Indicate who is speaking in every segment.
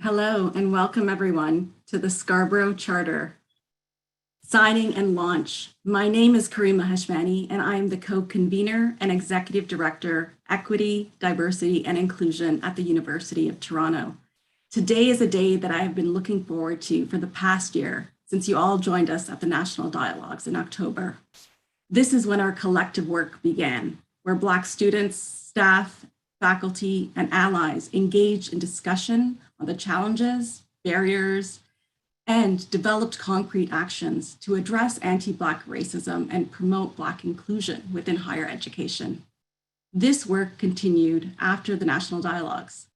Speaker 1: Hello and welcome everyone to the Scarborough Charter signing and launch. My name is Karima Hashmani and I am the Co-Convener and Executive Director, Equity, Diversity and Inclusion at the University of Toronto. Today is a day that I have been looking forward to for the past year since you all joined us at the National Dialogues in October. This is when our collective work began, where Black students, staff, faculty, and allies engaged in discussion on the challenges, barriers, and developed concrete actions to address anti-Black racism and promote Black inclusion within higher education. This work continued after the National Dialogues.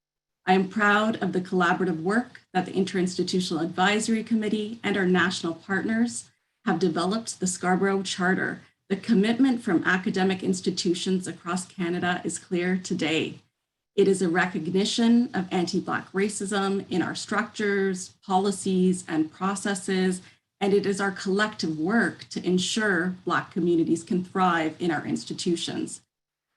Speaker 1: I am proud of the collaborative work that the Interinstitutional Advisory Committee and our national partners have developed the Scarborough Charter. The commitment from academic institutions across Canada is clear today. It is a recognition of anti-Black racism in our structures, policies, and processes, and it is our collective work to ensure Black communities can thrive in our institutions.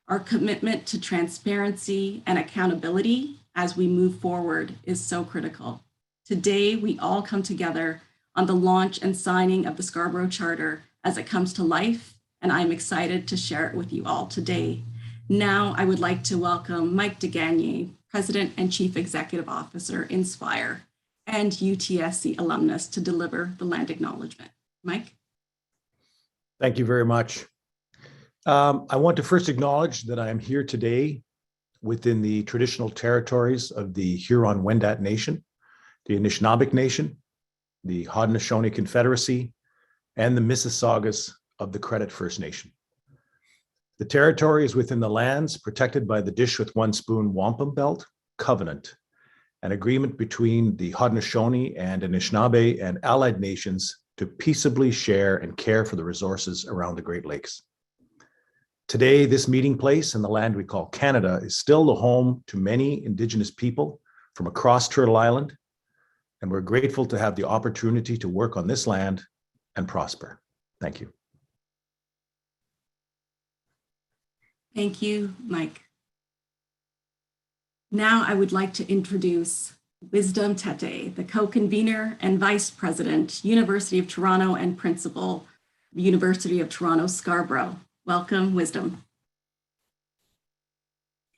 Speaker 1: Our commitment to transparency and accountability as we move forward is so critical. Today, we all come together on the launch and signing of the Scarborough Charter as it comes to life, and I'm excited to share it with you all today. Now, I would like to welcome Mike DeGagné, President and Chief Executive Officer, Indspire, and UTSC alumnus to deliver the land acknowledgement. Mike?
Speaker 2: Thank you very much. I want to first acknowledge that I am here today within the traditional territories of the Huron-Wendat Nation, the Anishinaabeg Nation, the Haudenosaunee Confederacy, and the Mississaugas of the Credit First Nation. The territory is within the lands protected by the Dish with One Spoon Wampum Belt Covenant, an agreement between the Haudenosaunee and Anishinaabe and allied nations to peaceably share and care for the resources around the Great Lakes. Today, this meeting place in the land we call Canada is still the home to many Indigenous people from across Turtle Island, and we're grateful to have the opportunity to work on this land and prosper. Thank you.
Speaker 1: Thank you, Mike. Now I would like to introduce Wisdom Tettey, the Co-Convener and Vice President, University of Toronto and Principal, University of Toronto, Scarborough. Welcome, Wisdom.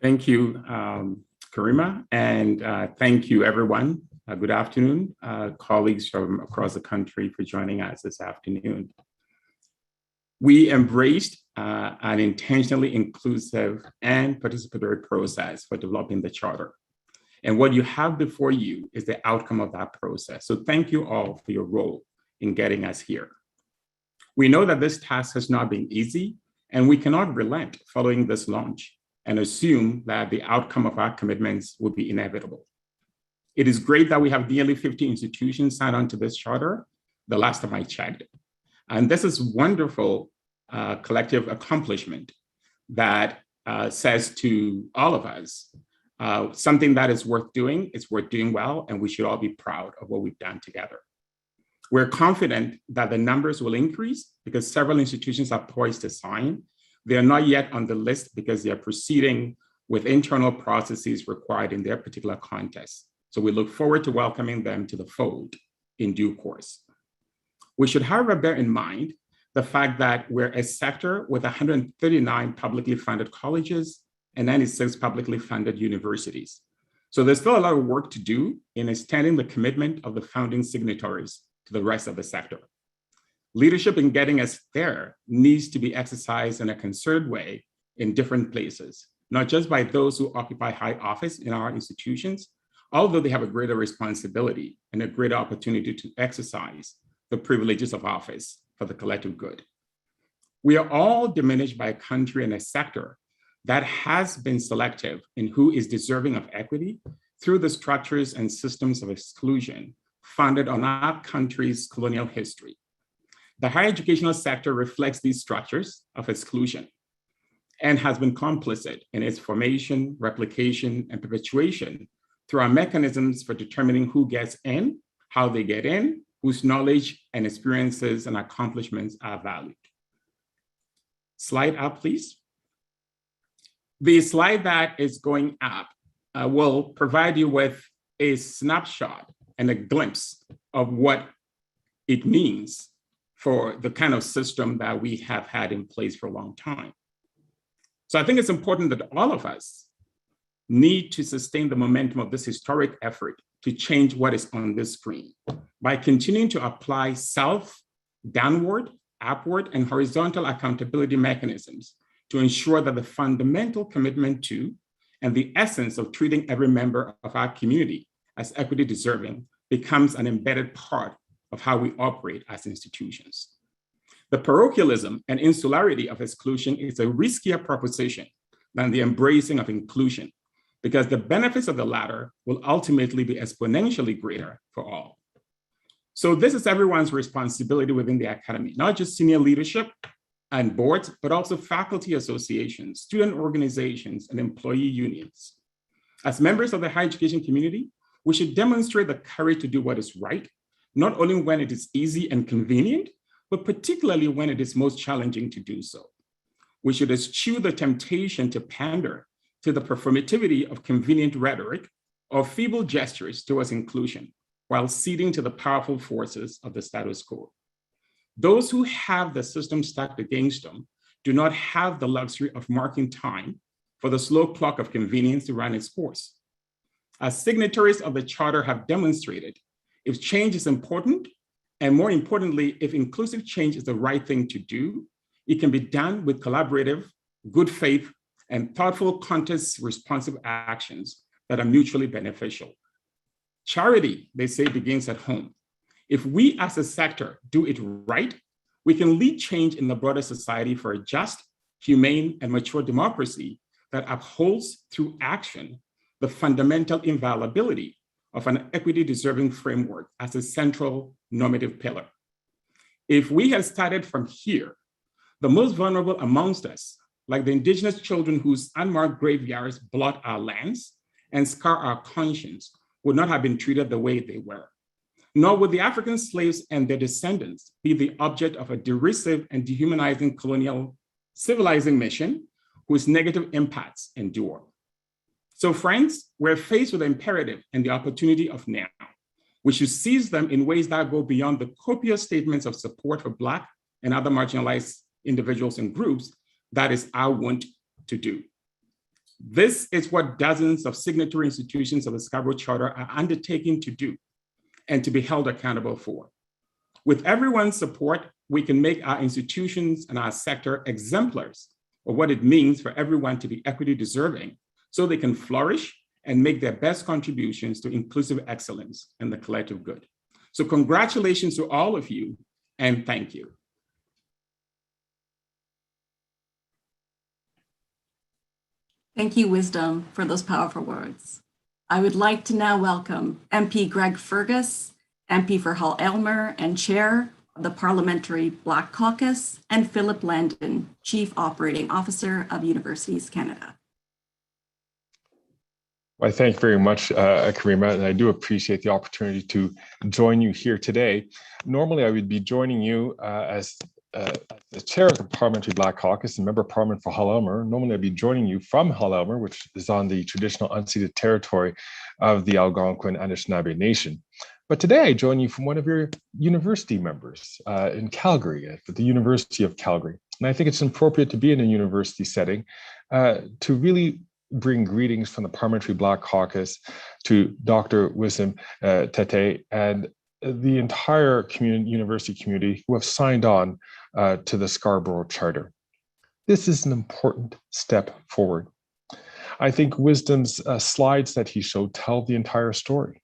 Speaker 3: Thank you, Karima, and thank you, everyone. Good afternoon, colleagues from across the country for joining us this afternoon. We embraced an intentionally inclusive and participatory process for developing the Charter. And what you have before you is the outcome of that process. So thank you all for your role in getting us here. We know that this task has not been easy, and we cannot relent following this launch and assume that the outcome of our commitments will be inevitable. It is great that we have nearly 50 institutions signed on to this Charter, the last time I checked. And this is wonderful collective accomplishment that says to all of us, something that is worth doing, it's worth doing well, and we should all be proud of what we've done together. We're confident that the numbers will increase because several institutions are poised to sign. They are not yet on the list because they are proceeding with internal processes required in their particular context. So we look forward to welcoming them to the fold in due course. We should, however, bear in mind the fact that we're a sector with 139 publicly funded colleges and 96 publicly funded universities. So there's still a lot of work to do in extending the commitment of the founding signatories to the rest of the sector. Leadership in getting us there needs to be exercised in a concerted way in different places, not just by those who occupy high office in our institutions, although they have a greater responsibility and a greater opportunity to exercise the privileges of office for the collective good. We are all diminished by a country and a sector that has been selective in who is deserving of equity through the structures and systems of exclusion founded on our country's colonial history. The higher educational sector reflects these structures of exclusion and has been complicit in its formation, replication, and perpetuation through our mechanisms for determining who gets in, how they get in, whose knowledge and experiences and accomplishments are valued. Slide up, please. The slide that is going up will provide you with a snapshot and a glimpse of what it means for the kind of system that we have had in place for a long time. So I think it's important that all of us need to sustain the momentum of this historic effort to change what is on this screen by continuing to apply downward, upward, and horizontal accountability mechanisms to ensure that the fundamental commitment to and the essence of treating every member of our community as equity deserving becomes an embedded part of how we operate as institutions. The parochialism and insularity of exclusion is a riskier proposition than the embracing of inclusion, because the benefits of the latter will ultimately be exponentially greater for all. So this is everyone's responsibility within the academy, not just senior leadership and boards, but also faculty associations, student organizations, and employee unions. As members of the higher education community, we should demonstrate the courage to do what is right, not only when it is easy and convenient, but particularly when it is most challenging to do so. We should eschew the temptation to pander to the performativity of convenient rhetoric or feeble gestures towards inclusion, while ceding to the powerful forces of the status quo. Those who have the system stacked against them do not have the luxury of marking time for the slow clock of convenience to run its course. As signatories of the Charter have demonstrated, if change is important, and more importantly, if inclusive change is the right thing to do, it can be done with collaborative, good faith, and thoughtful, context-responsive actions that are mutually beneficial. Charity, they say, begins at home. If we as a sector do it right, we can lead change in the broader society for a just, humane, and mature democracy that upholds through action the fundamental inviolability of an equity-deserving framework as a central normative pillar. If we had started from here, the most vulnerable amongst us, like the indigenous children whose unmarked graveyards blot our lands and scar our conscience, would not have been treated the way they were. Nor would the African slaves and their descendants be the object of a derisive and dehumanizing colonial civilizing mission whose negative impacts endure. So friends, we're faced with the imperative and the opportunity of now. We should seize them in ways that go beyond the copious statements of support for Black and other marginalized individuals and groups that is our want to do. This is what dozens of signatory institutions of the Scarborough Charter are undertaking to do and to be held accountable for. With everyone's support, we can make our institutions and our sector exemplars of what it means for everyone to be equity deserving so they can flourish and make their best contributions to inclusive excellence and the collective good. So congratulations to all of you, and thank you.
Speaker 1: Thank you, Wisdom, for those powerful words. I would like to now welcome MP Greg Fergus, MP for Hull-Aylmer and Chair of the Parliamentary Black Caucus, and Philip Landon, Chief Operating Officer of Universities Canada.
Speaker 4: Well, thank you very much, Karima, and I do appreciate the opportunity to join you here today. Normally, I would be joining you as the chair of the Parliamentary Black Caucus and member of Parliament for Hull-Aylmer. Normally, I'd be joining you from Hull-Aylmer, which is on the traditional unceded territory of the Algonquin and Anishinaabe Nation. But today, I join you from one of your university members in Calgary, at the University of Calgary. And I think it's appropriate to be in a university setting to really bring greetings from the Parliamentary Black Caucus to Dr. Wisdom Tettey and the entire university community who have signed on to the Scarborough Charter. This is an important step forward. I think Wisdom's slides that he showed tell the entire story.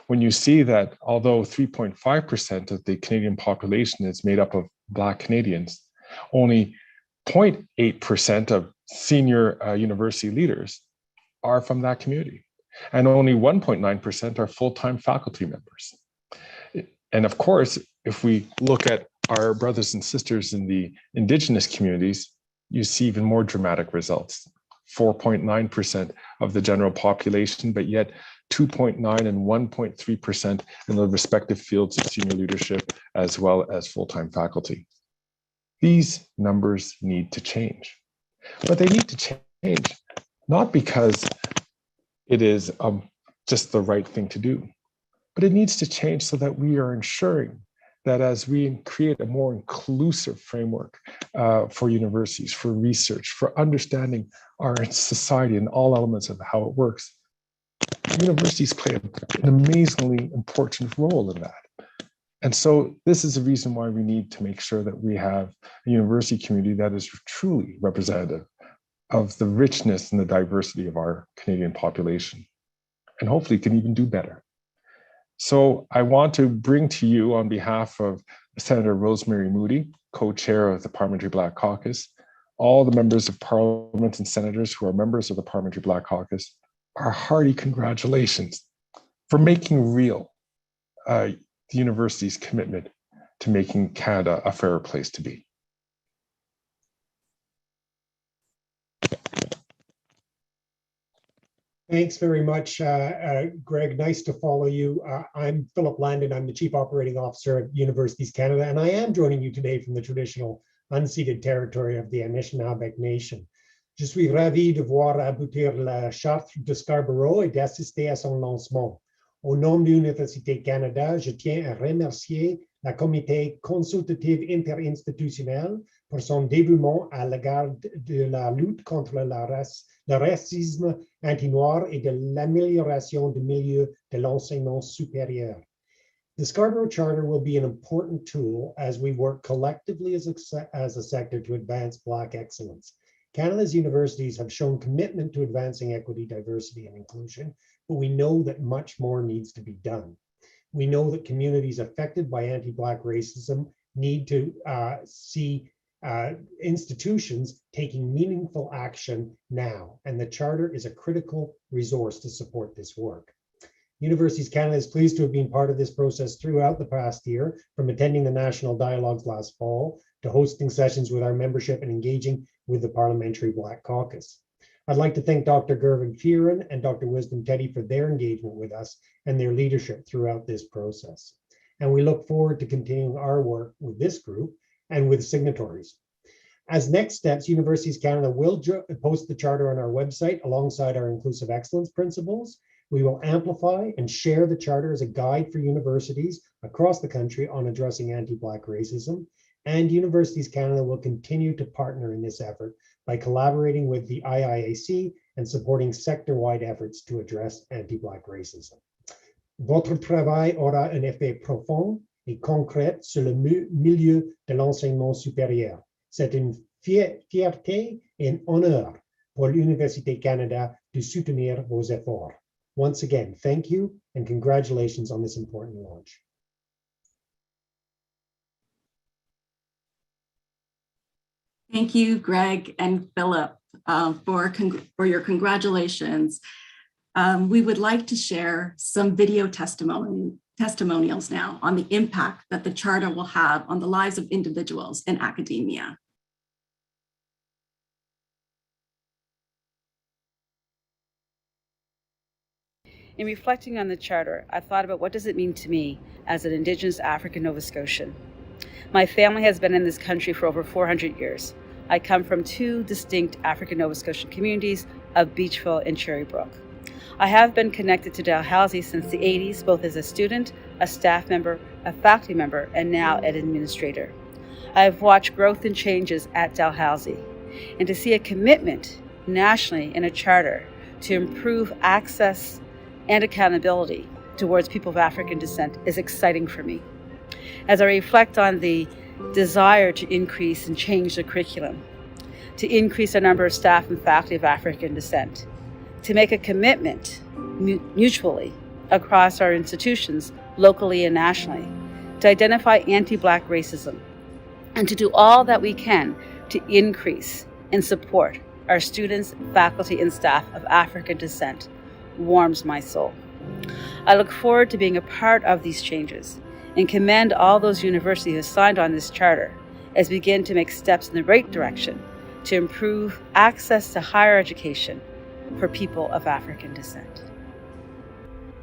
Speaker 4: When you see that although 3.5% of the Canadian population is made up of Black Canadians, only 0.8% of senior university leaders are from that community, and only 1.9% are full-time faculty members. And of course, if we look at our brothers and sisters in the Indigenous communities, you see even more dramatic results. 4.9% of the general population, but yet 2.9 and 1.3% in the respective fields of senior leadership, as well as full-time faculty. These numbers need to change. But they need to change not because it is just the right thing to do. But it needs to change so that we are ensuring that as we create a more inclusive framework for universities, for research, for understanding our society and all elements of how it works, universities play an amazingly important role in that. And so this is the reason why we need to make sure that we have a university community that is truly representative of the richness and the diversity of our Canadian population, and hopefully can even do better. So I want to bring to you, on behalf of Senator Rosemary Moody, co-chair of the Parliamentary Black Caucus, all the members of Parliament and senators who are members of the Parliamentary Black Caucus, our hearty congratulations for making real the university's commitment to making Canada a fairer place to be.
Speaker 5: Thanks very much, Greg. Nice to follow you. I'm Philip Landon. I'm the Chief Operating Officer at Universities Canada, and I am joining you today from the traditional unceded territory of the Anishinaabe Nation. Je suis ravi de voir aboutir la charte de Scarborough et d'assister à son lancement. Au nom de l'Université Canada, je tiens à remercier la Comité consultative interinstitutionnelle pour son dévouement à l'égard de la lutte contre le racisme anti-noir et de l'amélioration du milieu de l'enseignement supérieur. The Scarborough Charter will be an important tool as we work collectively as a sector to advance Black excellence. Canada's universities have shown commitment to advancing equity, diversity, and inclusion, but we know that much more needs to be done. We know that communities affected by anti-Black racism need to see institutions taking meaningful action now, and the Charter is a critical resource to support this work. Universities Canada is pleased to have been part of this process throughout the past year, from attending the National Dialogues last fall to hosting sessions with our membership and engaging with the Parliamentary Black Caucus. I'd like to thank Dr. Gervin Fearon and Dr. Wisdom Tettey for their engagement with us and their leadership throughout this process. And we look forward to continuing our work with this group and with signatories. As next steps, Universities Canada will post the Charter on our website alongside our inclusive excellence principles. We will amplify and share the Charter as a guide for universities across the country on addressing anti-Black racism. And Universities Canada will continue to partner in this effort by collaborating with the IIAC and supporting sector-wide efforts to address anti-Black racism. Votre travail aura un effet profond et concret sur le milieu de l'enseignement supérieur. C'est une fierté et un honneur pour l'Université Canada de soutenir vos efforts. Once again, thank you and congratulations on this important launch.
Speaker 1: Thank you, Greg and Philip, for your congratulations. We would like to share some video testimonials now on the impact that the Charter will have on the lives of individuals in academia.
Speaker 6: In reflecting on the Charter, I thought about what does it mean to me as an Indigenous African Nova Scotian. My family has been in this country for over 400 years. I come from two distinct African Nova Scotian communities of Beachville and Cherrybrook. I have been connected to Dalhousie since the 80s, both as a student, a staff member, a faculty member, and now an administrator. I have watched growth and changes at Dalhousie, and to see a commitment nationally in a charter to improve access and accountability towards people of African descent is exciting for me. As I reflect on the desire to increase and change the curriculum, to increase the number of staff and faculty of African descent, to make a commitment mutually across our institutions, locally and nationally, to identify anti-Black racism, and to do all that we can to increase and support our students, faculty, and staff of African descent warms my soul. I look forward to being a part of these changes and commend all those universities who signed on this charter as we begin to make steps in the right direction to improve access to higher education for people of African descent.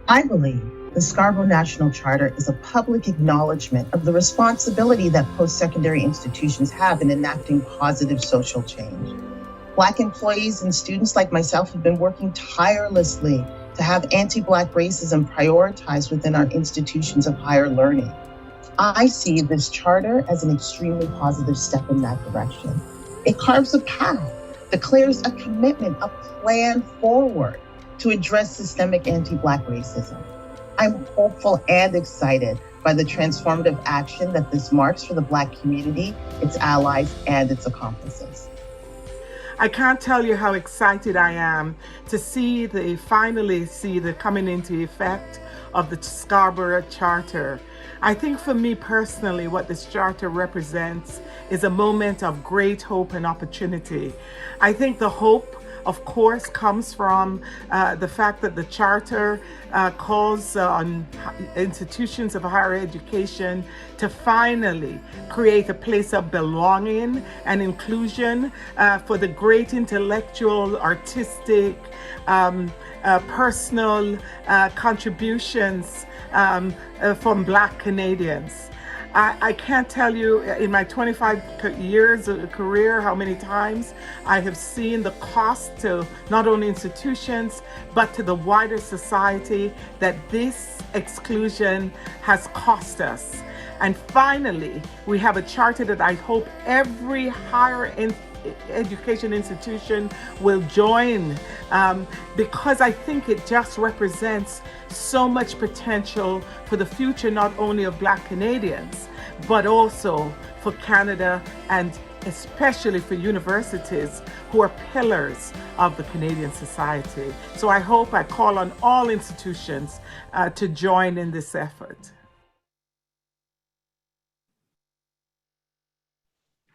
Speaker 7: I believe the Scarborough National Charter is a public acknowledgement of the responsibility that post-secondary institutions have in enacting positive social change. Black employees and students like myself have been working tirelessly to have anti-Black racism prioritized within our institutions of higher learning. I see this charter as an extremely positive step in that direction. It carves a path, declares a commitment, a plan forward to address systemic anti-Black racism. I'm hopeful and excited by the transformative action that this marks for the Black community, its allies, and its accomplices.
Speaker 8: I can't tell you how excited I am to finally see the coming into effect of the Scarborough Charter. I think for me personally, what this charter represents is a moment of great hope and opportunity. I think the hope, of course, comes from the fact that the charter calls on institutions of higher education to finally create a place of belonging and inclusion for the great intellectual, artistic, personal contributions from Black Canadians. I can't tell you in my 25 years of career how many times I have seen the cost to not only institutions but to the wider society that this exclusion has cost us. And finally, we have a charter that I hope every higher education institution will join because I think it just represents so much potential for the future, not only of Black Canadians, but also for Canada and especially for universities who are pillars of the Canadian society. So I call on all institutions to join in this effort.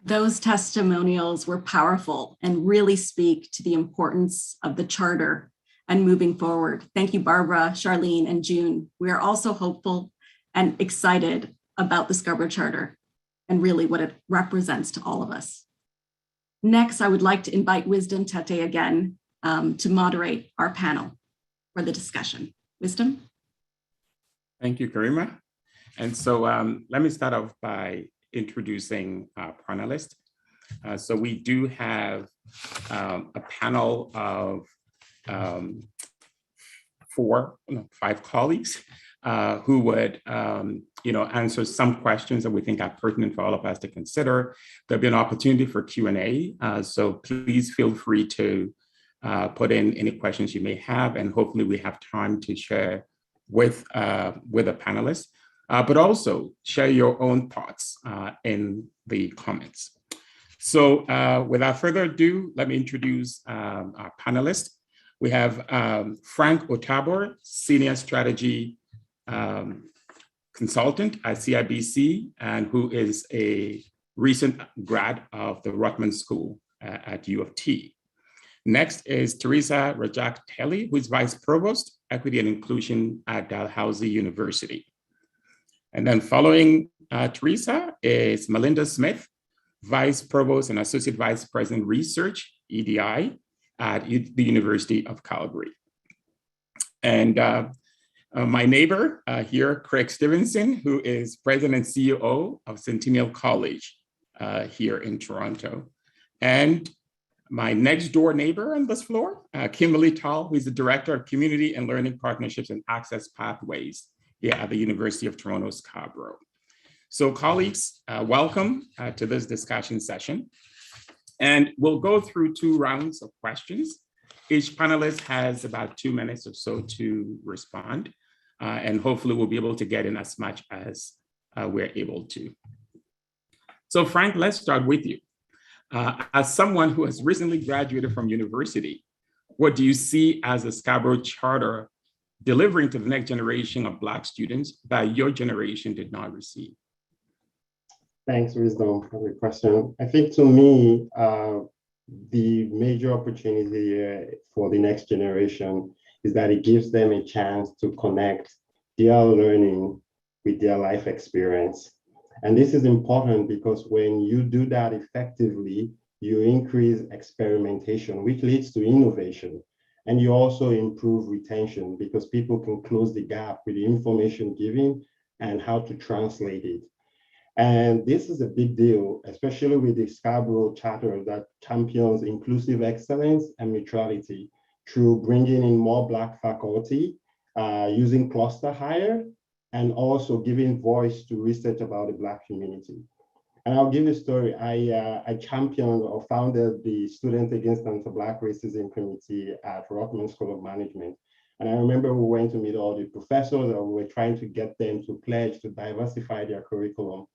Speaker 1: Those testimonials were powerful and really speak to the importance of the charter and moving forward. Thank you, Barbara, Charlene, and June. We are also hopeful and excited about the Scarborough Charter and really what it represents to all of us. Next, I would like to invite Wisdom Tettey again to moderate our panel for the discussion. Wisdom?
Speaker 3: Thank you, Karima. And so let me start off by introducing our panelists. So we do have a panel of 5 colleagues who would answer some questions that we think are pertinent for all of us to consider. There'll be an opportunity for Q&A, so please feel free to put in any questions you may have, and hopefully we have time to share with the panelists. But also share your own thoughts in the comments. So without further ado, let me introduce our panelists. We have Frank Otabor, Senior Strategy Consultant at CIBC, and who is a recent grad of the Rutman School at U of T. Next is Teresa Rajak-Telly, who is Vice Provost, Equity and Inclusion at Dalhousie University. And then following Teresa is Melinda Smith, Vice Provost and Associate Vice President Research, EDI, at the University of Calgary. And my neighbor here, Craig Stevenson, who is President and CEO of Centennial College here in Toronto. And my next door neighbor on this floor, Kimberly Tall, who is the Director of Community and Learning Partnerships and Access Pathways here at the University of Toronto, Scarborough. So colleagues, welcome to this discussion session. And we'll go through 2 rounds of questions. Each panelist has about 2 minutes or so to respond. And hopefully we'll be able to get in as much as we're able to. So Frank, let's start with you. As someone who has recently graduated from university, what do you see as the Scarborough Charter delivering to the next generation of Black students that your generation did not receive?
Speaker 9: Thanks, Wisdom, for the question. I think to me, the major opportunity for the next generation is that it gives them a chance to connect their learning with their life experience. And this is important because when you do that effectively, you increase experimentation, which leads to innovation. And you also improve retention because people can close the gap with the information given and how to translate it. And this is a big deal, especially with the Scarborough Charter that champions inclusive excellence and neutrality. through bringing in more Black faculty, using cluster hire, and also giving voice to research about the Black community. And I'll give you a story. I championed or founded the Students Against Anti-Black Racism Committee at Rockman School of Management. And I remember we went to meet all the professors and we were trying to get them to pledge to diversify their curriculum.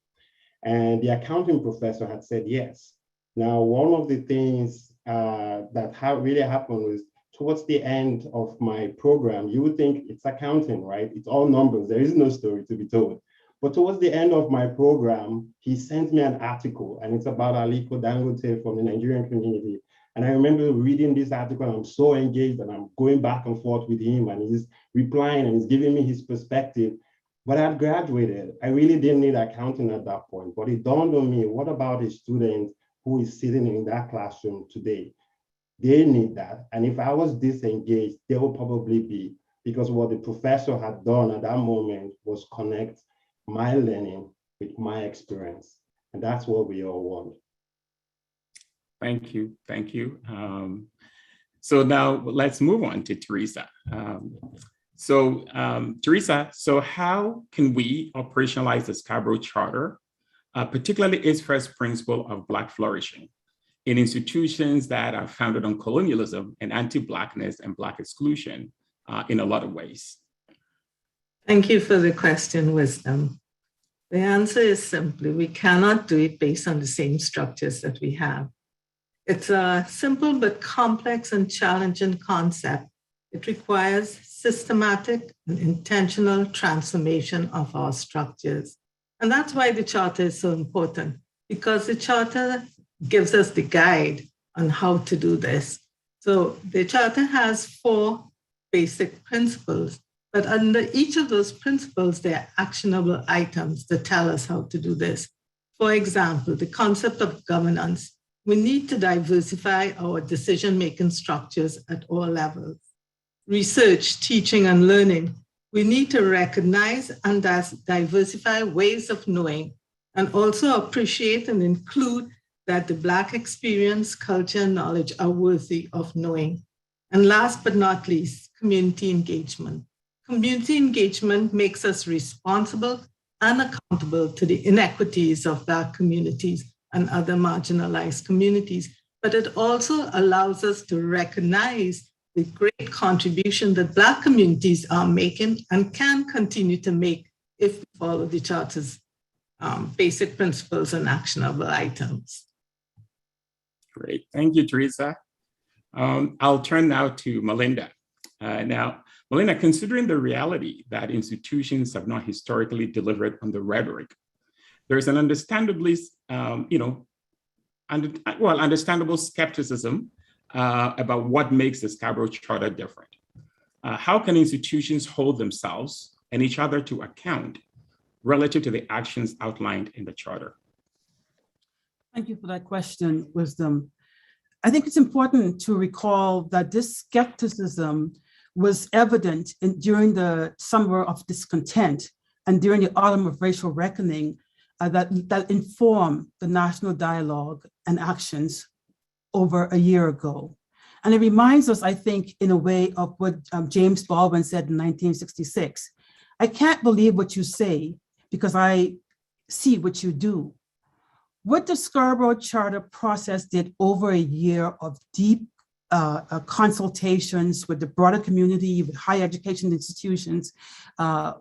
Speaker 9: And the accounting professor had said yes. Now, one of the things that really happened was towards the end of my program, you would think it's accounting, right? It's all numbers. There is no story to be told. But towards the end of my program, he sent me an article, and it's about Aliko Dangote from the Nigerian community. And I remember reading this article, and I'm so engaged, and I'm going back and forth with him, and he's replying, and he's giving me his perspective. But I had graduated. I really didn't need accounting at that point. But it dawned on me, what about a student who is sitting in that classroom today? They need that. And if I was disengaged, they will probably be, because what the professor had done at that moment was connect my learning with my experience. And that's what we all want.
Speaker 3: Thank you. Thank you. So now let's move on to Teresa. Teresa, so how can we operationalize the Scarborough Charter, particularly its first principle of Black flourishing, in institutions that are founded on colonialism and anti-Blackness and Black exclusion in a lot of ways?
Speaker 10: Thank you for the question, Wisdom. The answer is simply, we cannot do it based on the same structures that we have. It's a simple but complex and challenging concept. It requires systematic and intentional transformation of our structures. And that's why the Charter is so important, because the Charter gives us the guide on how to do this. So the Charter has 4 basic principles, but under each of those principles, there are actionable items that tell us how to do this. For example, the concept of governance. We need to diversify our decision-making structures at all levels. Research, teaching, and learning. We need to recognize and diversify ways of knowing, and also appreciate and include that the Black experience, culture, and knowledge are worthy of knowing. And last but not least, community engagement. Community engagement makes us responsible and accountable to the inequities of Black communities and other marginalized communities, but it also allows us to recognize the great contribution that Black communities are making and can continue to make if we follow the Charter's basic principles and actionable items.
Speaker 3: Great, thank you, Teresa. I'll turn now to Melinda. Now, Melinda, considering the reality that institutions have not historically delivered on the rhetoric, there's an understandably, understandable skepticism about what makes the Scarborough Charter different. How can institutions hold themselves and each other to account relative to the actions outlined in the Charter?
Speaker 11: Thank you for that question, Wisdom. I think it's important to recall that this skepticism was evident during the summer of discontent and during the autumn of racial reckoning that informed the national dialogue and actions over a year ago. And it reminds us, I think, in a way of what James Baldwin said in 1966. I can't believe what you say because I see what you do. What the Scarborough Charter process did over a year of deep consultations with the broader community, with higher education institutions,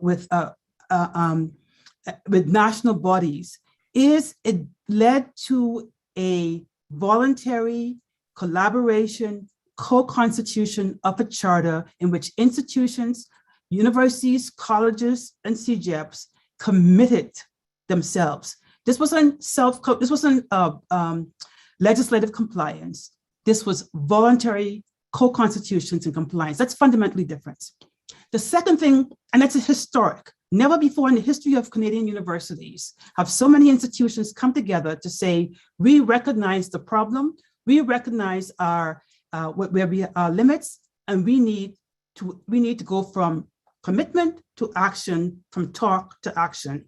Speaker 11: with national bodies, it led to a voluntary collaboration, co-constitution of a charter in which institutions, universities, colleges, and CGEPs committed themselves. This wasn't legislative compliance. This was voluntary co-constitutions and compliance. That's fundamentally different. The second thing, and that's historic, never before in the history of Canadian universities have so many institutions come together to say, we recognize the problem, we recognize our limits, and we need to go from commitment to action, from talk to action.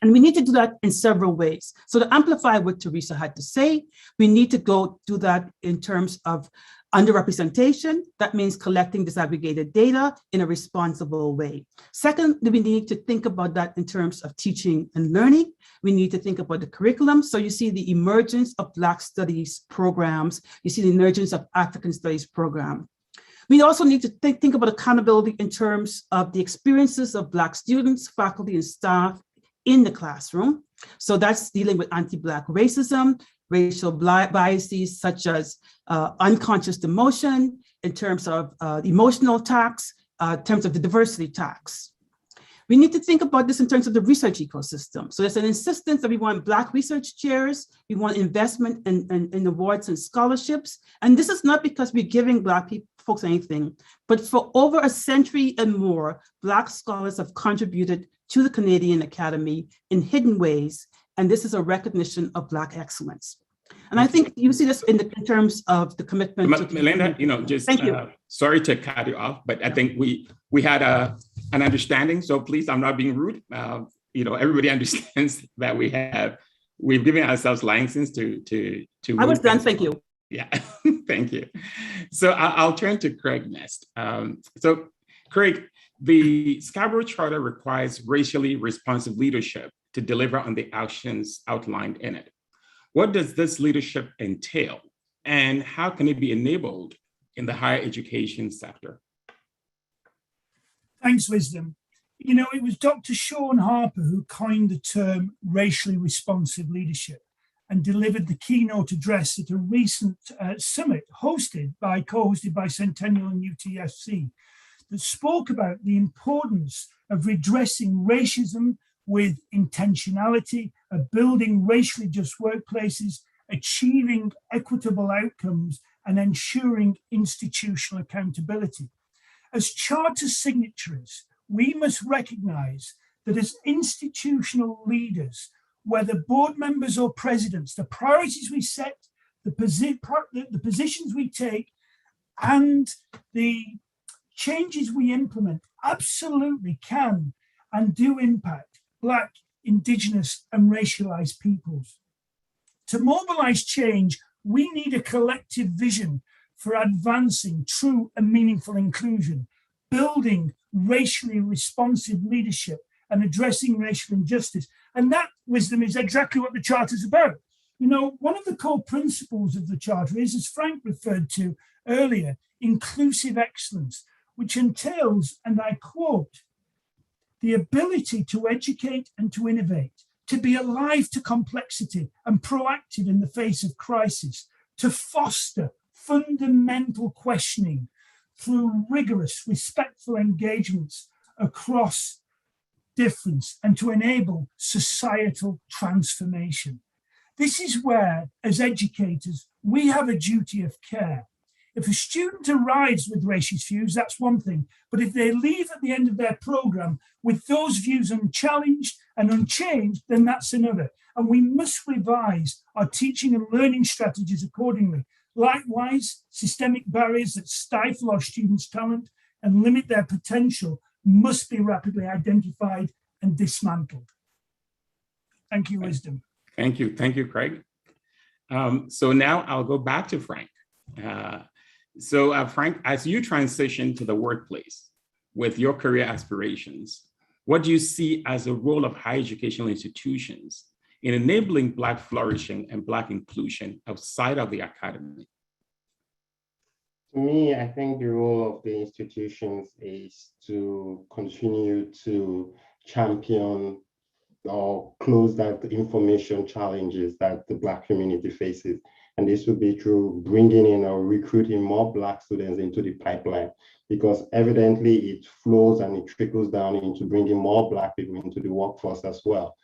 Speaker 11: And we need to do that in several ways. So to amplify what Teresa had to say, we need to go do that in terms of underrepresentation. That means collecting disaggregated data in a responsible way. Second, we need to think about that in terms of teaching and learning. We need to think about the curriculum. So you see the emergence of Black studies programs. You see the emergence of African studies program. We also need to think about accountability in terms of the experiences of Black students, faculty, and staff in the classroom. So that's dealing with anti-Black racism, racial biases such as unconscious demotion, in terms of emotional tax, in terms of the diversity tax. We need to think about this in terms of the research ecosystem. So there's an insistence that we want Black research chairs, we want investment in awards and scholarships. And this is not because we're giving Black folks anything, but for over a century and more, Black scholars have contributed to the Canadian Academy in hidden ways. And this is a recognition of Black excellence. And I think you see this in terms of the commitment.
Speaker 3: Melinda, just sorry to cut you off, but I think we had an understanding. So please, I'm not being rude. Everybody understands that we've given ourselves license to.
Speaker 11: I was done. Thank you.
Speaker 3: Yeah, thank you. So I'll turn to Craig next. So Craig, the Scarborough Charter requires racially responsive leadership to deliver on the actions outlined in it. What does this leadership entail, and how can it be enabled in the higher education sector?
Speaker 12: Thanks, Wisdom. It was Dr. Sean Harper who coined the term racially responsive leadership and delivered the keynote address at a recent summit co-hosted by Centennial and UTSC that spoke about the importance of redressing racism with intentionality, of building racially just workplaces, achieving equitable outcomes, and ensuring institutional accountability. As charter signatories, we must recognize that as institutional leaders, whether board members or presidents, the priorities we set, the positions we take, and the changes we implement absolutely can and do impact Black, Indigenous, and racialized peoples. To mobilize change, we need a collective vision for advancing true and meaningful inclusion, building racially responsive leadership, and addressing racial injustice. And that, Wisdom, is exactly what the Charter is about. One of the core principles of the Charter is, as Frank referred to earlier, inclusive excellence, which entails, and I quote, the ability to educate and to innovate, to be alive to complexity and proactive in the face of crisis, to foster fundamental questioning through rigorous, respectful engagements across difference, and to enable societal transformation. This is where, as educators, we have a duty of care. If a student arrives with racist views, that's one thing. But if they leave at the end of their program with those views unchallenged and unchanged, then that's another. And we must revise our teaching and learning strategies accordingly. Likewise, systemic barriers that stifle our students' talent and limit their potential must be rapidly identified and dismantled. Thank you, Wisdom.
Speaker 3: Thank you, Craig. So now I'll go back to Frank. Frank, as you transition to the workplace with your career aspirations, what do you see as the role of higher educational institutions in enabling Black flourishing and Black inclusion outside of the academy?
Speaker 9: To me, I think the role of the institutions is to continue to champion or close that information challenges that the Black community faces. And this will be through bringing in or recruiting more Black students into the pipeline, because evidently it flows and it trickles down into bringing more Black people into the workforce as well.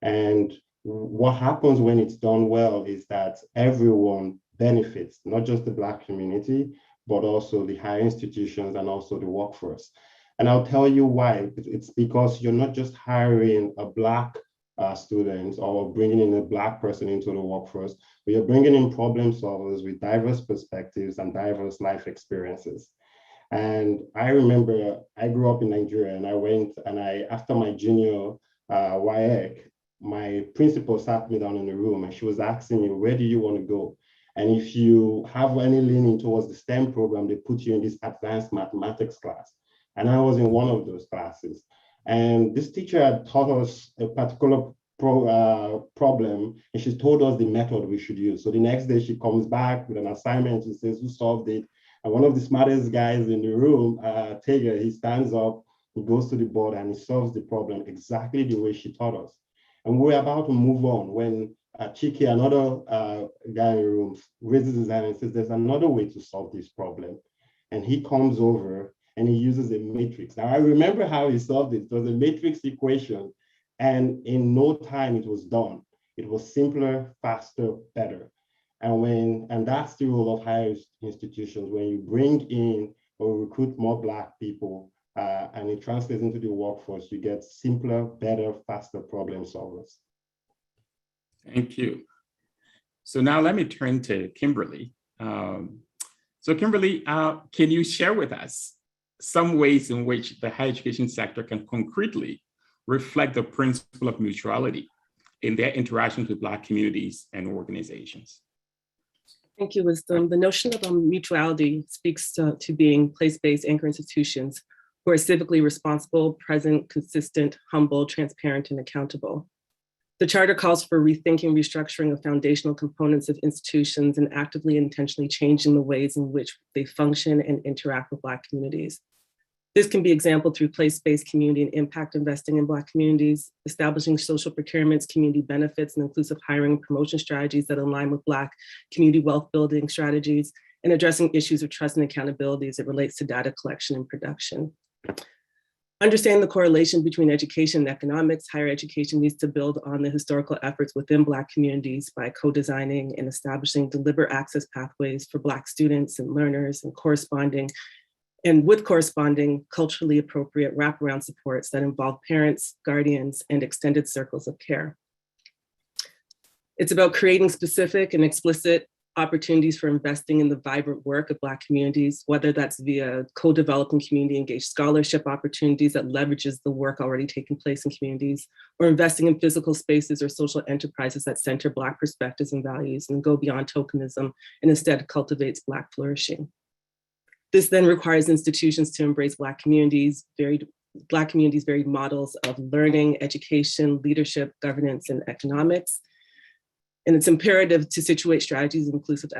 Speaker 9: And what happens when it's done well is that everyone benefits, not just the Black community, but also the higher institutions and also the workforce. And I'll tell you why. It's because you're not just hiring a Black student or bringing in a Black person into the workforce, but you're bringing in problem solvers with diverse perspectives and diverse life experiences. And I remember I grew up in Nigeria, and I went and after my junior WAEC, my principal sat me down in the room and she was asking me, where do you want to go? And if you have any leaning towards the STEM program, they put you in this advanced mathematics class. And I was in one of those classes. And this teacher had taught us a particular problem, and she told us the method we should use. So the next day she comes back with an assignment. She says, who solved it? And one of the smartest guys in the room, Tettey, he stands up, he goes to the board and he solves the problem exactly the way she taught us. And we're about to move on when Chiki, another guy in the room, raises his hand and says, there's another way to solve this problem. And he comes over and he uses a matrix. Now, I remember how he solved it. It was a matrix equation. And in no time, it was done. It was simpler, faster, better. And that's the role of higher institutions. When you bring in or recruit more Black people and it translates into the workforce, you get simpler, better, faster problem solvers.
Speaker 3: Thank you. So now let me turn to Kimberly. So Kimberly, can you share with us some ways in which the higher education sector can concretely reflect the principle of mutuality in their interactions with Black communities and organizations?
Speaker 13: Thank you, Wisdom. The notion of mutuality speaks to being place-based anchor institutions who are civically responsible, present, consistent, humble, transparent, and accountable. The Charter calls for rethinking, restructuring of foundational components of institutions and actively and intentionally changing the ways in which they function and interact with Black communities. This can be exampled through place-based community and impact investing in Black communities, establishing social procurements, community benefits, and inclusive hiring and promotion strategies that align with Black community wealth building strategies, and addressing issues of trust and accountability as it relates to data collection and production. Understanding the correlation between education and economics, higher education needs to build on the historical efforts within Black communities by co-designing and establishing deliberate access pathways for Black students and learners and corresponding culturally appropriate wraparound supports that involve parents, guardians, and extended circles of care. It's about creating specific and explicit opportunities for investing in the vibrant work of Black communities, whether that's via co-developing community engaged scholarship opportunities that leverages the work already taking place in communities, or investing in physical spaces or social enterprises that center Black perspectives and values and go beyond tokenism and instead cultivates Black flourishing. This then requires institutions to embrace Black communities' varied models of learning, education, leadership, governance, and economics. And it's imperative to situate strategies of inclusive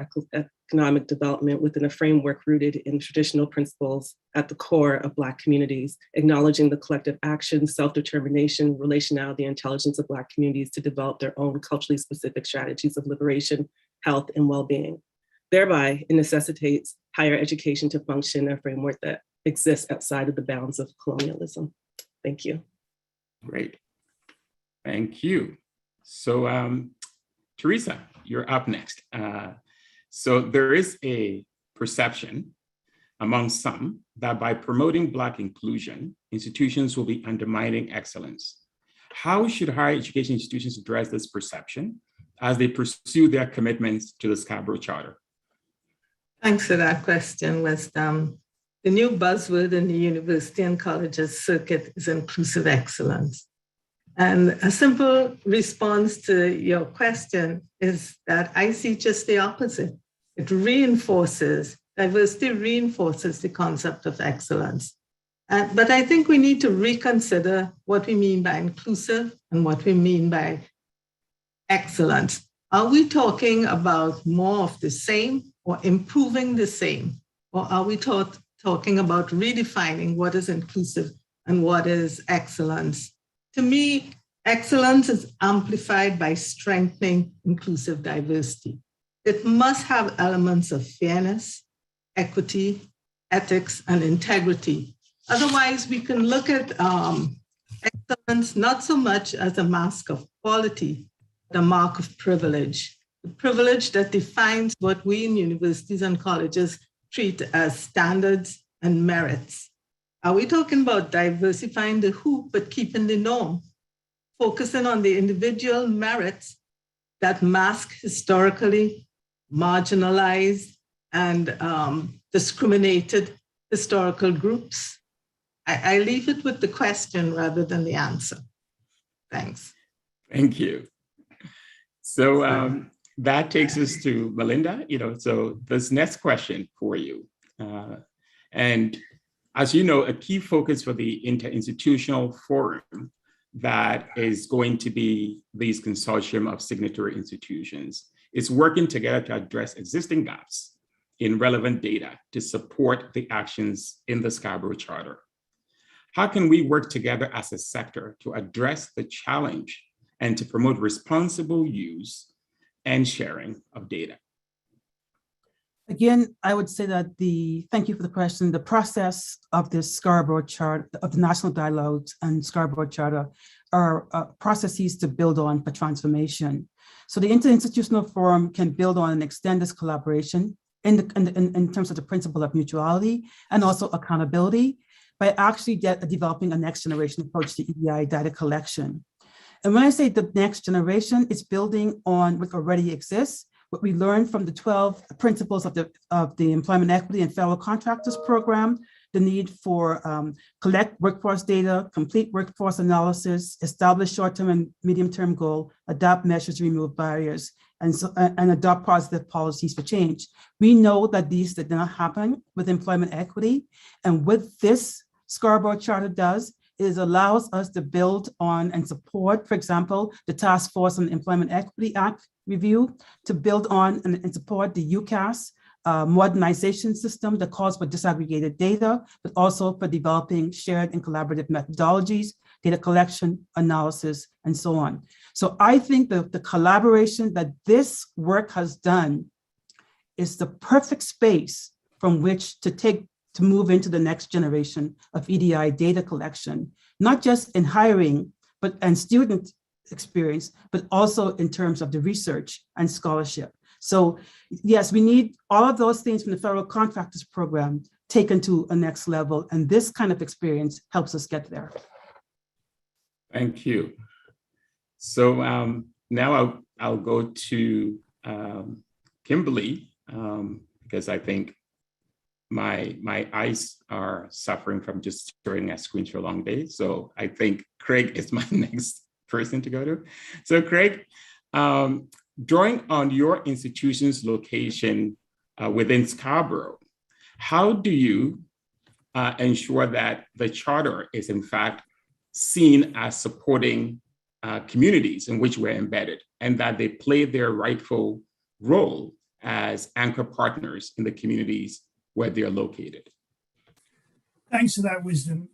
Speaker 13: economic development within a framework rooted in traditional principles at the core of Black communities, acknowledging the collective action, self-determination, relationality, and intelligence of Black communities to develop their own culturally specific strategies of liberation, health, and well-being. Thereby, it necessitates higher education to function in a framework that exists outside of the bounds of colonialism. Thank you.
Speaker 3: Great. Thank you. So, Teresa, you're up next. So there is a perception among some that by promoting Black inclusion, institutions will be undermining excellence. How should higher education institutions address this perception as they pursue their commitments to the Scarborough Charter?
Speaker 10: Thanks for that question, Wisdom. The new buzzword in the university and colleges circuit is inclusive excellence. And a simple response to your question is that I see just the opposite. Diversity reinforces the concept of excellence. But I think we need to reconsider what we mean by inclusive and what we mean by excellence. Are we talking about more of the same or improving the same? Or are we talking about redefining what is inclusive and what is excellence? To me, excellence is amplified by strengthening inclusive diversity. It must have elements of fairness, equity, ethics, and integrity. Otherwise, we can look at excellence not so much as a mask of quality, but a mark of privilege. The privilege that defines what we in universities and colleges treat as standards and merits. Are we talking about diversifying the who, but keeping the norm? Focusing on the individual merits that mask historically marginalized and discriminated historical groups? I leave it with the question rather than the answer. Thanks.
Speaker 3: Thank you. So that takes us to Melinda. So this next question for you. And as you know, a key focus for the interinstitutional forum that is going to be these consortium of signatory institutions is working together to address existing gaps in relevant data to support the actions in the Scarborough Charter. How can we work together as a sector to address the challenge and to promote responsible use and sharing of data?
Speaker 11: Again, I would say that thank you for the question. The process of this Scarborough Charter, of the National Dialogues and Scarborough Charter, are processes to build on for transformation. So the Interinstitutional Forum can build on and extend this collaboration in terms of the principle of mutuality and also accountability by actually developing a next generation approach to EDI data collection. And when I say the next generation, it's building on what already exists, what we learned from the 12 principles of the Employment Equity and Federal Contractors Program, the need for collect workforce data, complete workforce analysis, establish short-term and medium-term goal, adopt measures to remove barriers, and adopt positive policies for change. We know that these did not happen with employment equity. And what this Scarborough Charter does is allows us to build on and support, for example, the Task Force on Employment Equity Act review, to build on and support the UCAS modernization system that calls for disaggregated data, but also for developing shared and collaborative methodologies, data collection, analysis, and so on. So I think that the collaboration that this work has done is the perfect space from which to move into the next generation of EDI data collection, not just in hiring, and student experience, but also in terms of the research and scholarship. So yes, we need all of those things from the Federal Contractors Program taken to a next level, and this kind of experience helps us get there.
Speaker 3: Thank you. So now I'll go to Kimberly, because I think my eyes are suffering from just staring at screens for a long day. So I think Craig is my next person to go to. So Craig, drawing on your institution's location within Scarborough, how do you ensure that the charter is in fact seen as supporting communities in which we're embedded, and that they play their rightful role as anchor partners in the communities where they're located?
Speaker 12: Thanks for that wisdom.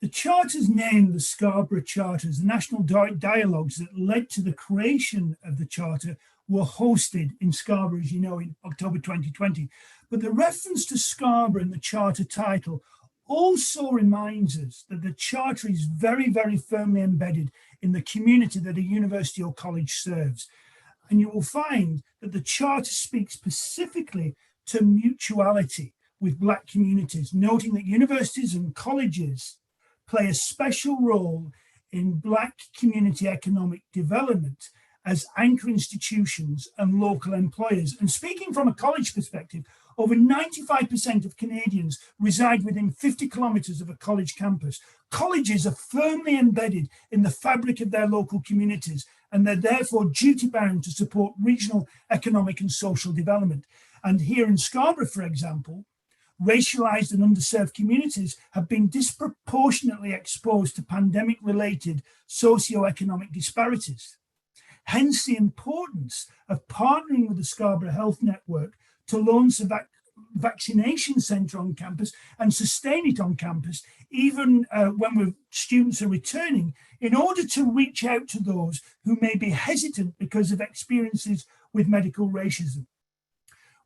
Speaker 12: The Charter's name, the Scarborough Charters, the national dialogues that led to the creation of the Charter were hosted in Scarborough, as you know, in October 2020. But the reference to Scarborough in the Charter title also reminds us that the Charter is very, very firmly embedded in the community that a university or college serves. And you will find that the Charter speaks specifically to mutuality with Black communities, noting that universities and colleges play a special role in Black community economic development as anchor institutions and local employers. And speaking from a college perspective, over 95% of Canadians reside within 50 kilometres of a college campus. Colleges are firmly embedded in the fabric of their local communities, and they're therefore duty-bound to support regional economic and social development. And here in Scarborough, for example, racialized and underserved communities have been disproportionately exposed to pandemic-related socioeconomic disparities. Hence the importance of partnering with the Scarborough Health Network to launch a vaccination centre on campus and sustain it on campus, even when students are returning, in order to reach out to those who may be hesitant because of experiences with medical racism.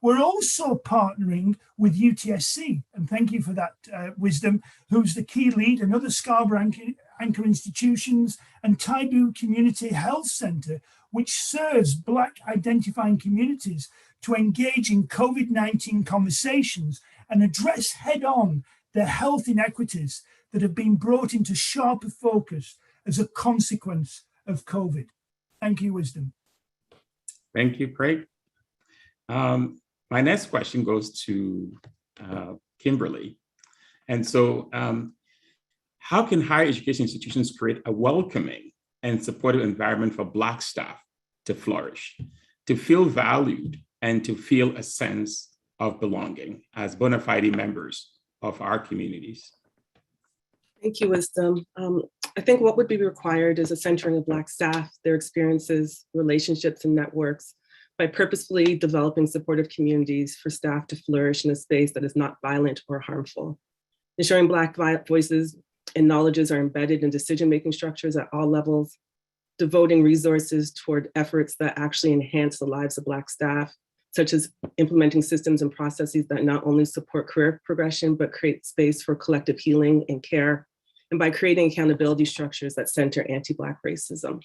Speaker 12: We're also partnering with UTSC, and thank you for that wisdom, who's the key lead, and other Scarborough anchor institutions, and Taibu Community Health Centre, which serves Black identifying communities to engage in COVID-19 conversations and address head-on the health inequities that have been brought into sharper focus as a consequence of COVID. Thank you, wisdom.
Speaker 3: Thank you, Craig. My next question goes to Kimberly. And so how can higher education institutions create a welcoming and supportive environment for Black staff to flourish, to feel valued, and to feel a sense of belonging as bona fide members of our communities.
Speaker 13: Thank you, Wisdom. I think what would be required is a centering of Black staff, their experiences, relationships, and networks by purposefully developing supportive communities for staff to flourish in a space that is not violent or harmful. Ensuring Black voices and knowledges are embedded in decision-making structures at all levels, devoting resources toward efforts that actually enhance the lives of Black staff, such as implementing systems and processes that not only support career progression, but create space for collective healing and care, and by creating accountability structures that center anti-Black racism.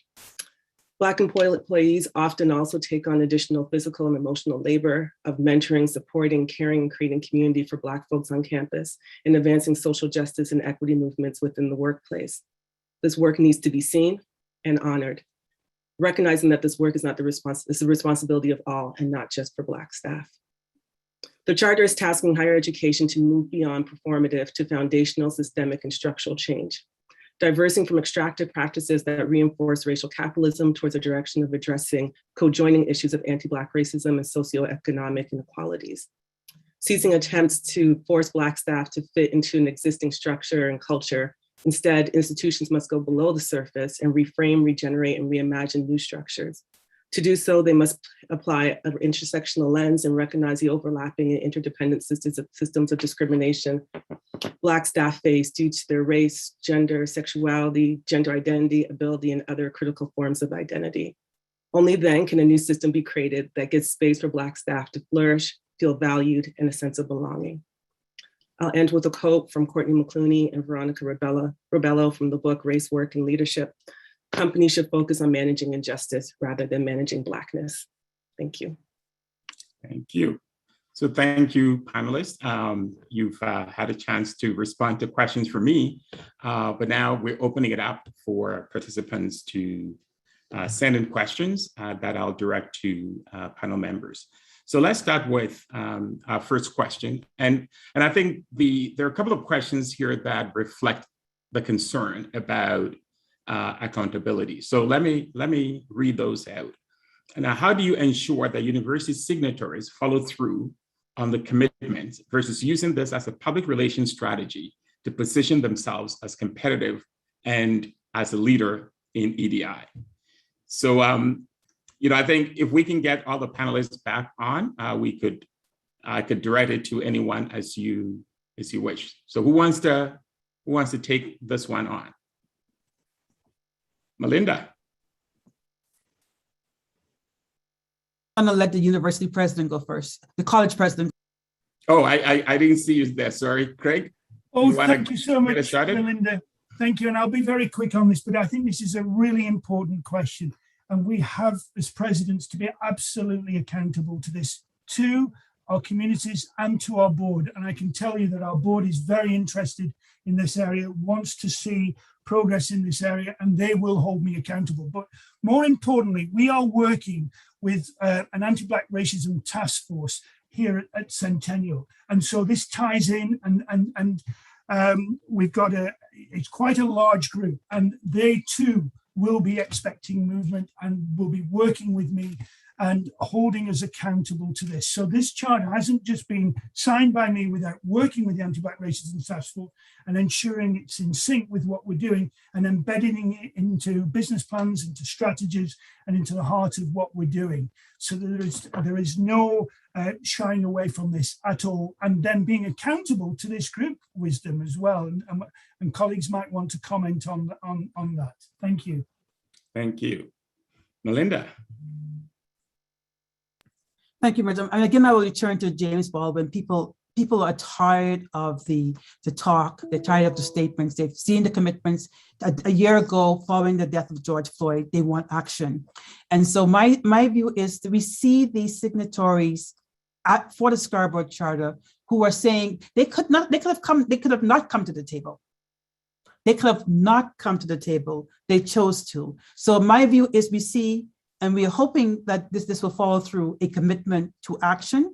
Speaker 13: Black employees often also take on additional physical and emotional labor of mentoring, supporting, caring, and creating community for Black folks on campus and advancing social justice and equity movements within the workplace. This work needs to be seen and honored, recognizing that this work is not it's the responsibility of all and not just for Black staff. The Charter is tasking higher education to move beyond performative to foundational, systemic, and structural change, diversing from extractive practices that reinforce racial capitalism towards a direction of addressing co-joining issues of anti-Black racism and socioeconomic inequalities, ceasing attempts to force Black staff to fit into an existing structure and culture. Instead, institutions must go below the surface and reframe, regenerate, and reimagine new structures. To do so, they must apply an intersectional lens and recognize the overlapping and interdependent systems of discrimination Black staff face due to their race, gender, sexuality, gender identity, ability, and other critical forms of identity. Only then can a new system be created that gives space for Black staff to flourish, feel valued, and a sense of belonging. I'll end with a quote from Courtney McClooney and Veronica Rebello from the book Race, Work, and Leadership. Companies should focus on managing injustice rather than managing Blackness. Thank you.
Speaker 3: Thank you. So thank you, panelists. You've had a chance to respond to questions from me, but now we're opening it up for participants to send in questions that I'll direct to panel members. So let's start with our first question. And I think there are a couple of questions here that reflect the concern about accountability. So let me read those out. Now, how do you ensure that university signatories follow through on the commitments versus using this as a public relations strategy to position themselves as competitive and as a leader in EDI? So, I think if we can get all the panelists back on, I could direct it to anyone as you wish. So who wants to take this one on? Melinda.
Speaker 11: I'm gonna let the university president go first, the college president.
Speaker 3: Oh, I didn't see you there, sorry. Craig?
Speaker 12: Oh, thank you so much, Melinda. Thank you, and I'll be very quick on this, but I think this is a really important question. And we have, as presidents, to be absolutely accountable to this, to our communities and to our board. And I can tell you that our board is very interested in this area, wants to see progress in this area, and they will hold me accountable. But more importantly, we are working with an anti-Black racism task force here at Centennial. And so this ties in, and we've got it's quite a large group, and they too will be expecting movement and will be working with me and holding us accountable to this. So this charter hasn't just been signed by me without working with the Anti-Black Racism Task Force and ensuring it's in sync with what we're doing and embedding it into business plans, into strategies, and into the heart of what we're doing. So there is no shying away from this at all, and then being accountable to this group wisdom as well. And colleagues might want to comment on that. Thank you.
Speaker 3: Thank you. Melinda.
Speaker 11: Thank you, Madam. And again, I will return to James Baldwin. People are tired of the talk. They're tired of the statements. They've seen the commitments. A year ago, following the death of George Floyd, they want action. And so my view is that we see these signatories for the Scarborough Charter who are saying they could not come to the table. They could have not come to the table. They chose to. So my view is we see, and we are hoping that this will follow through, a commitment to action.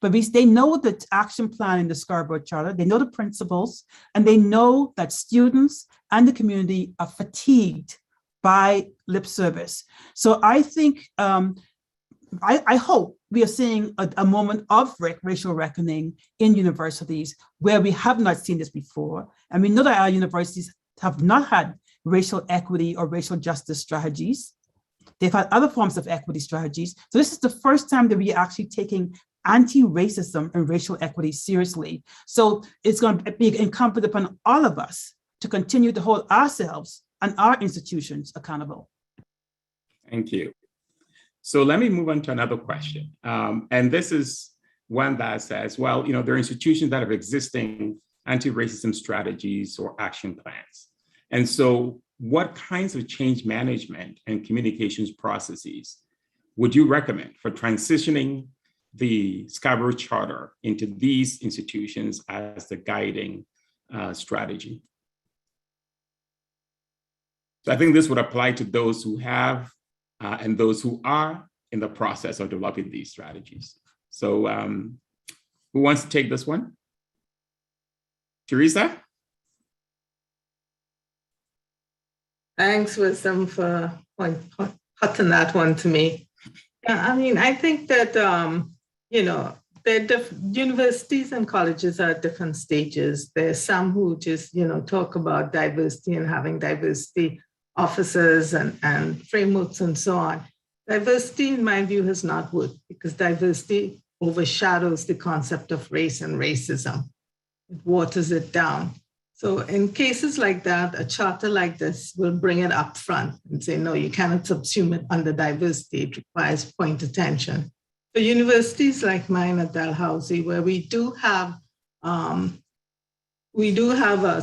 Speaker 11: But they know the action plan in the Scarborough Charter, they know the principles, and they know that students and the community are fatigued by lip service. So I think, I hope we are seeing a moment of racial reckoning in universities where we have not seen this before. And we know that our universities have not had racial equity or racial justice strategies. They've had other forms of equity strategies. So this is the first time that we are actually taking anti-racism and racial equity seriously. So it's going to be incumbent upon all of us to continue to hold ourselves and our institutions accountable.
Speaker 3: Thank you. So let me move on to another question. And this is one that says, well, there are institutions that have existing anti-racism strategies or action plans. And so what kinds of change management and communications processes would you recommend for transitioning the Scarborough Charter into these institutions as the guiding strategy? So I think this would apply to those who have and those who are in the process of developing these strategies. So who wants to take this one? Teresa?
Speaker 10: Thanks, Wisdom, for putting that one to me. Yeah, I mean, I think that, universities and colleges are at different stages. There's some who just, talk about diversity and having diversity officers and frameworks and so on. Diversity, in my view, has not worked because diversity overshadows the concept of race and racism. It waters it down. So in cases like that, a charter like this will bring it up front and say, no, you cannot subsume it under diversity. It requires point attention. For universities like mine at Dalhousie, where we do have a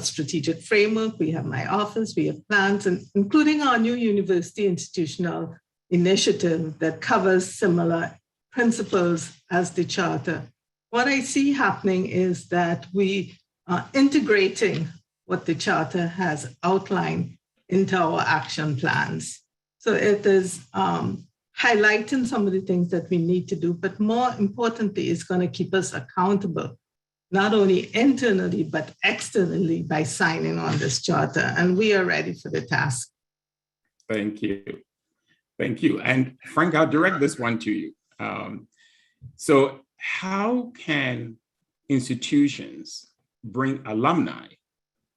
Speaker 10: strategic framework, we have my office, we have plans, and including our new university institutional initiative that covers similar principles as the charter. What I see happening is that we are integrating what the charter has outlined into our action plans. So it is highlighting some of the things that we need to do, but more importantly, it's going to keep us accountable, not only internally, but externally by signing on this charter. And we are ready for the task.
Speaker 3: Thank you. Thank you. And Frank, I'll direct this one to you. So how can institutions bring alumni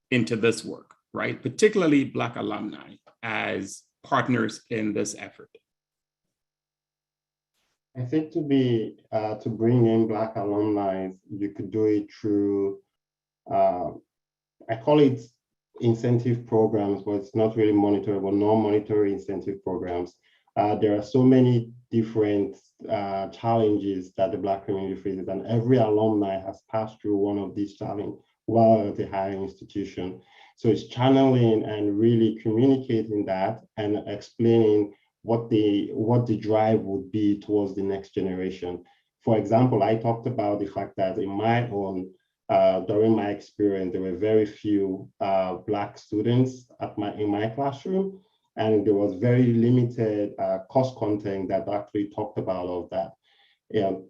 Speaker 3: into this work, right? Particularly Black alumni as partners in this effort?
Speaker 9: I think to bring in Black alumni, you could do it through, I call it incentive programs, but it's not really monitorable, non-monetary incentive programs. There are so many different challenges that the Black community faces, and every alumni has passed through one of these challenges while at the higher institution. So it's channeling and really communicating that and explaining what the drive would be towards the next generation. For example, I talked about the fact that in my own, during my experience, there were very few Black students in my classroom, and there was very limited course content that actually talked about all of that.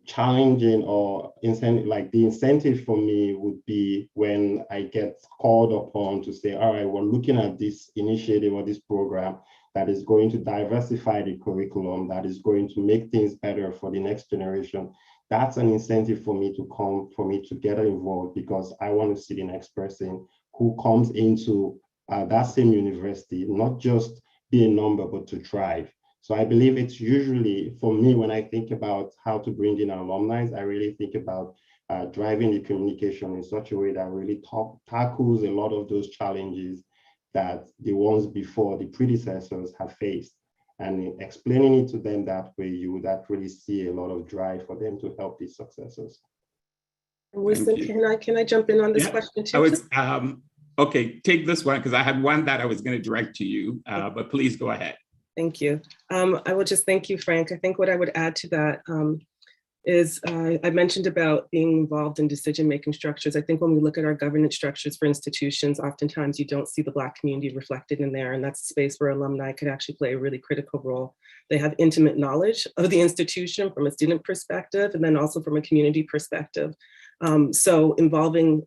Speaker 9: Challenging or incentive, like the incentive for me would be when I get called upon to say, all right, we're looking at this initiative or this program that is going to diversify the curriculum, that is going to make things better for the next generation. That's an incentive for me to get involved, because I want to see the next person who comes into that same university, not just be a number, but to thrive. So I believe it's usually, for me, when I think about how to bring in alumni, I really think about driving the communication in such a way that really tackles a lot of those challenges that the ones before, the predecessors, have faced. And explaining it to them that way, you would actually see a lot of drive for them to help these successors.
Speaker 13: Wisdom, can I jump in on this question too?
Speaker 3: Okay, take this one, because I had one that I was going to direct to you, but please go ahead.
Speaker 13: Thank you. I will just thank you, Frank. I think what I would add to that is I mentioned about being involved in decision-making structures. I think when we look at our governance structures for institutions, oftentimes you don't see the Black community reflected in there, and that's a space where alumni could actually play a really critical role. They have intimate knowledge of the institution from a student perspective, and then also from a community perspective. So involving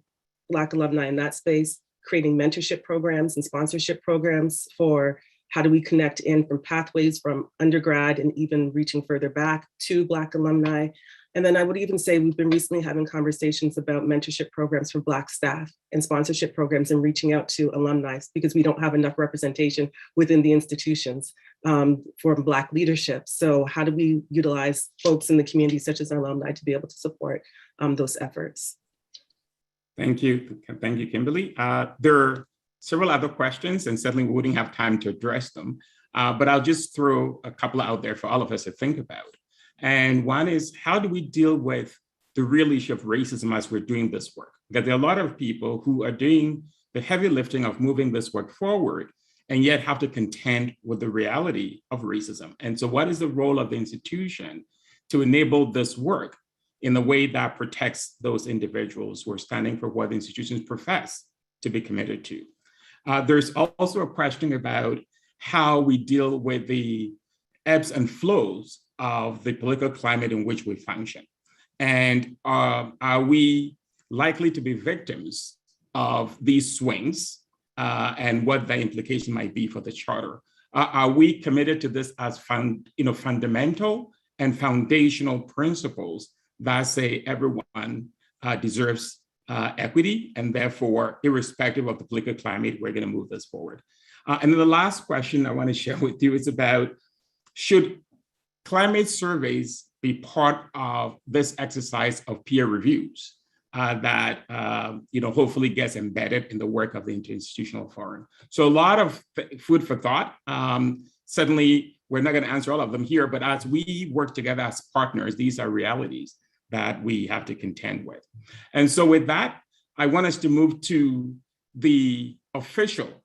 Speaker 13: Black alumni in that space, creating mentorship programs and sponsorship programs for How do we connect in from pathways from undergrad and even reaching further back to Black alumni? And then I would even say we've been recently having conversations about mentorship programs for Black staff and sponsorship programs and reaching out to alumni because we don't have enough representation within the institutions for Black leadership. So how do we utilize folks in the community such as alumni to be able to support those efforts?
Speaker 3: Thank you. Thank you, Kimberly. There are several other questions and certainly we wouldn't have time to address them, but I'll just throw a couple out there for all of us to think about. And one is, how do we deal with the real issue of racism as we're doing this work? Because there are a lot of people who are doing the heavy lifting of moving this work forward and yet have to contend with the reality of racism. And so what is the role of the institution to enable this work in a way that protects those individuals who are standing for what the institutions profess to be committed to? There's also a question about how we deal with the ebbs and flows of the political climate in which we function. And are we likely to be victims of these swings and what the implication might be for the charter? Are we committed to this as fundamental and foundational principles that say everyone deserves equity, and therefore, irrespective of the political climate, we're going to move this forward? And then the last question I want to share with you is about, should climate surveys be part of this exercise of peer reviews that hopefully gets embedded in the work of the Interinstitutional Forum? So a lot of food for thought. Certainly, we're not going to answer all of them here, but as we work together as partners, these are realities that we have to contend with. And so with that, I want us to move to the official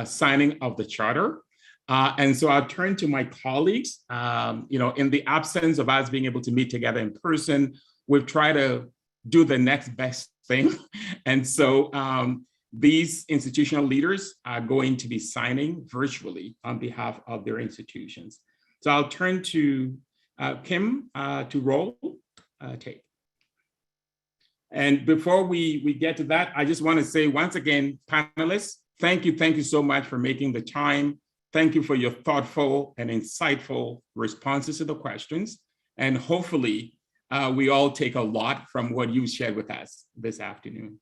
Speaker 3: signing of the charter. And so I'll turn to my colleagues. In the absence of us being able to meet together in person, we've tried to do the next best thing. And so these institutional leaders are going to be signing virtually on behalf of their institutions. So I'll turn to Kim to roll tape. And before we get to that, I just want to say once again, panelists, thank you so much for making the time. Thank you for your thoughtful and insightful responses to the questions. And hopefully we all take a lot from what you shared with us this afternoon.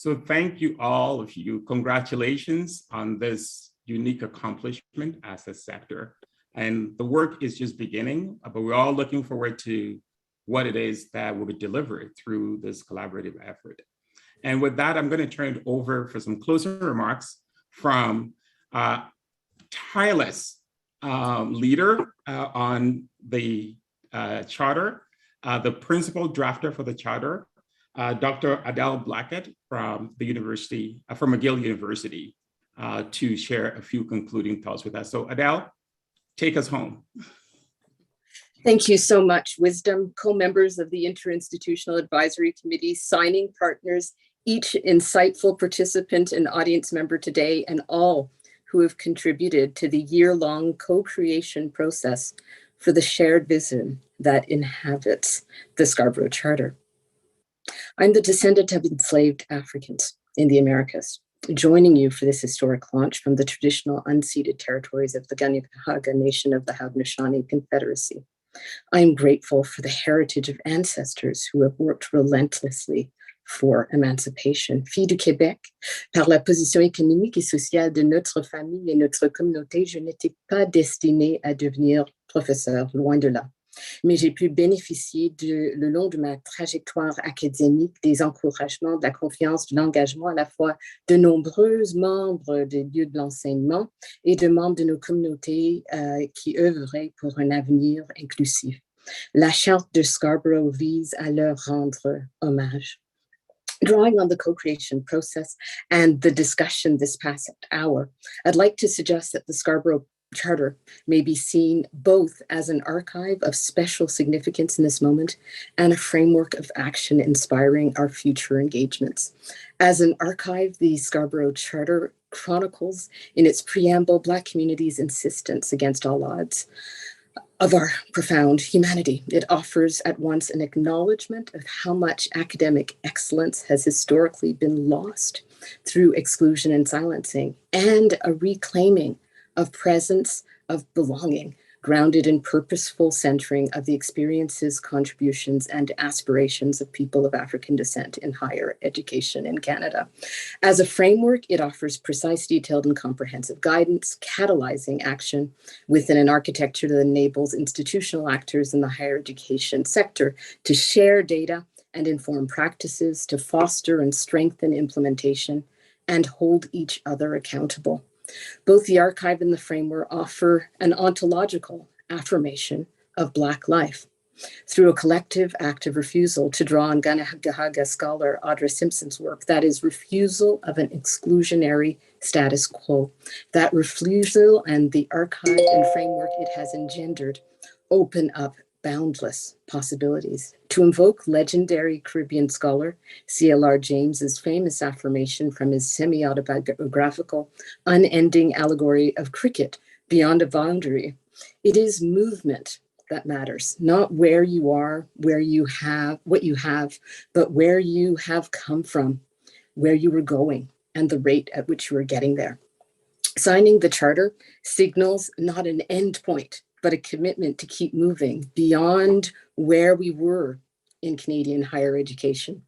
Speaker 3: So thank you, all of you. Congratulations on this unique accomplishment as a sector. And the work is just beginning, but we're all looking forward to what it is that will be delivered through this collaborative effort. And with that, I'm going to turn it over for some closing remarks from tireless leader on the charter, the principal drafter for the charter, Dr. Adele Blackett from the university, from McGill University, to share a few concluding thoughts with us. So Adele, take us home.
Speaker 14: Thank you so much, Wisdom, co-members of the Interinstitutional Advisory Committee, signing partners, each insightful participant and audience member today, and all who have contributed to the year-long co-creation process for the shared vision that inhabits the Scarborough Charter. I'm the descendant of enslaved Africans in the Americas, joining you for this historic launch from the traditional unceded territories of the DeGagné Nation of the Haudenosaunee Confederacy. I am grateful for the heritage of ancestors who have worked relentlessly for emancipation. Fille du Québec, par la position économique et sociale de notre famille et notre communauté, je n'étais pas destinée à devenir professeur, loin de là. Mais j'ai pu bénéficier le long de ma trajectoire académique des encouragements, de la confiance, de l'engagement à la fois de nombreux membres des lieux de l'enseignement et de membres de nos communautés qui œuvraient pour un avenir inclusif. La charte de Scarborough vise à leur rendre hommage. Drawing on the co-creation process and the discussion this past hour, I'd like to suggest that the Scarborough Charter may be seen both as an archive of special significance in this moment and a framework of action inspiring our future engagements. As an archive, the Scarborough Charter chronicles in its preamble Black communities' insistence against all odds of our profound humanity. It offers at once an acknowledgement of how much academic excellence has historically been lost through exclusion and silencing, and a reclaiming of presence, of belonging, grounded in purposeful centering of the experiences, contributions, and aspirations of people of African descent in higher education in Canada. As a framework, it offers precise, detailed, and comprehensive guidance, catalyzing action within an architecture that enables institutional actors in the higher education sector to share data and inform practices, to foster and strengthen implementation, and hold each other accountable. Both the archive and the framework offer an ontological affirmation of Black life through a collective act of refusal, to draw on Gahaga scholar Audra Simpson's work, that is refusal of an exclusionary status quo. That refusal and the archive and framework it has engendered open up boundless possibilities. To invoke legendary Caribbean scholar C.L.R. James's famous affirmation from his semi-autobiographical Unending Allegory of Cricket, Beyond a Boundary, it is movement that matters, not where you are, where you have, what you have, but where you have come from, where you were going, and the rate at which you were getting there. Signing the charter signals not an end point, but a commitment to keep moving beyond where we were in Canadian higher education,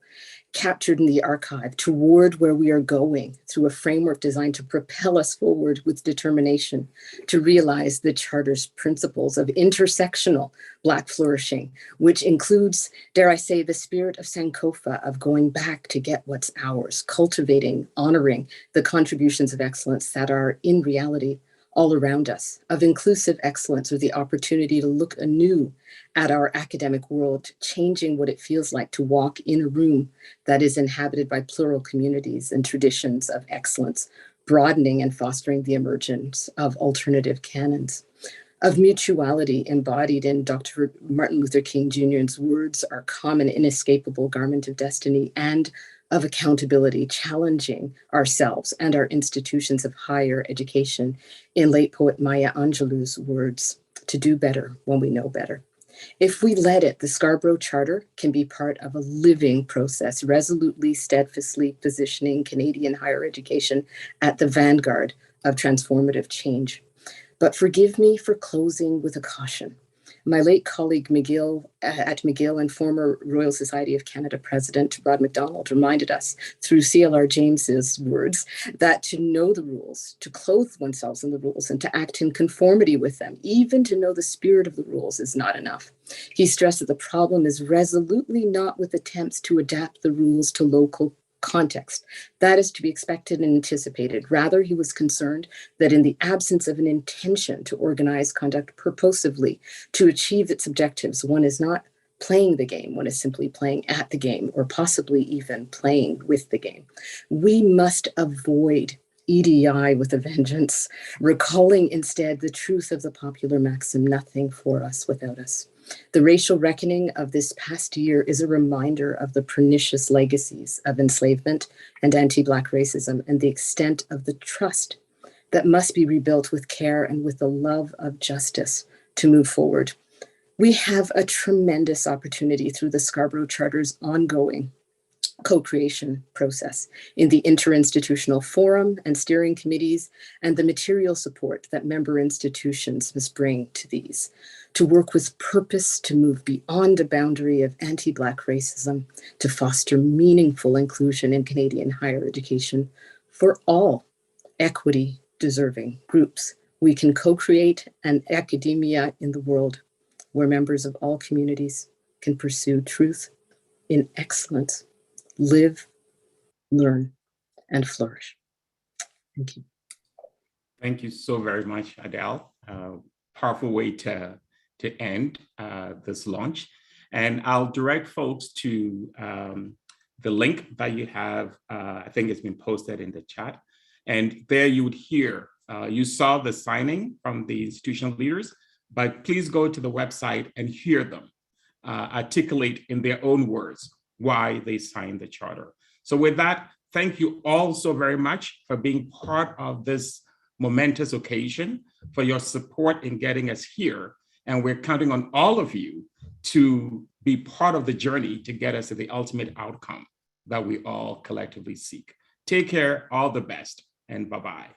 Speaker 14: captured in the archive, toward where we are going through a framework designed to propel us forward with determination to realize the Charter's principles of intersectional Black flourishing, which includes, dare I say, the spirit of Sankofa, of going back to get what's ours, cultivating, honoring the contributions of excellence that are in reality all around us, of inclusive excellence, with the opportunity to look anew at our academic world, changing what it feels like to walk in a room that is inhabited by plural communities and traditions of excellence, broadening and fostering the emergence of alternative canons, of mutuality embodied in Dr. Martin Luther King Jr.'s words, our common inescapable garment of destiny, and of accountability, challenging ourselves and our institutions of higher education, in late poet Maya Angelou's words, to do better when we know better. If we let it, the Scarborough Charter can be part of a living process, resolutely, steadfastly positioning Canadian higher education at the vanguard of transformative change. But forgive me for closing with a caution. My late colleague at McGill and former Royal Society of Canada President Rod MacDonald reminded us through CLR James's words that to know the rules, to clothe oneself in the rules and to act in conformity with them, even to know the spirit of the rules is not enough. He stressed that the problem is resolutely not with attempts to adapt the rules to local context. That is to be expected and anticipated. Rather, he was concerned that in the absence of an intention to organize conduct purposively to achieve its objectives, one is not playing the game, one is simply playing at the game, or possibly even playing with the game. We must avoid EDI with a vengeance, recalling instead the truth of the popular maxim, nothing for us without us. The racial reckoning of this past year is a reminder of the pernicious legacies of enslavement and anti-Black racism and the extent of the trust that must be rebuilt with care and with the love of justice to move forward. We have a tremendous opportunity through the Scarborough Charter's ongoing co-creation process in the interinstitutional forum and steering committees and the material support that member institutions must bring to these, to work with purpose to move beyond the boundary of anti-Black racism, to foster meaningful inclusion in Canadian higher education for all equity-deserving groups. We can co-create an academia in the world where members of all communities can pursue truth in excellence, live, learn, and flourish. Thank you.
Speaker 3: Thank you so very much, Adele. Powerful way to end this launch. And I'll direct folks to the link that you have. I think it's been posted in the chat. And there you would hear, you saw the signing from the institutional leaders, but please go to the website and hear them articulate in their own words why they signed the charter. So with that, thank you all so very much for being part of this momentous occasion, for your support in getting us here. And we're counting on all of you to be part of the journey to get us to the ultimate outcome that we all collectively seek. Take care, all the best, and bye-bye.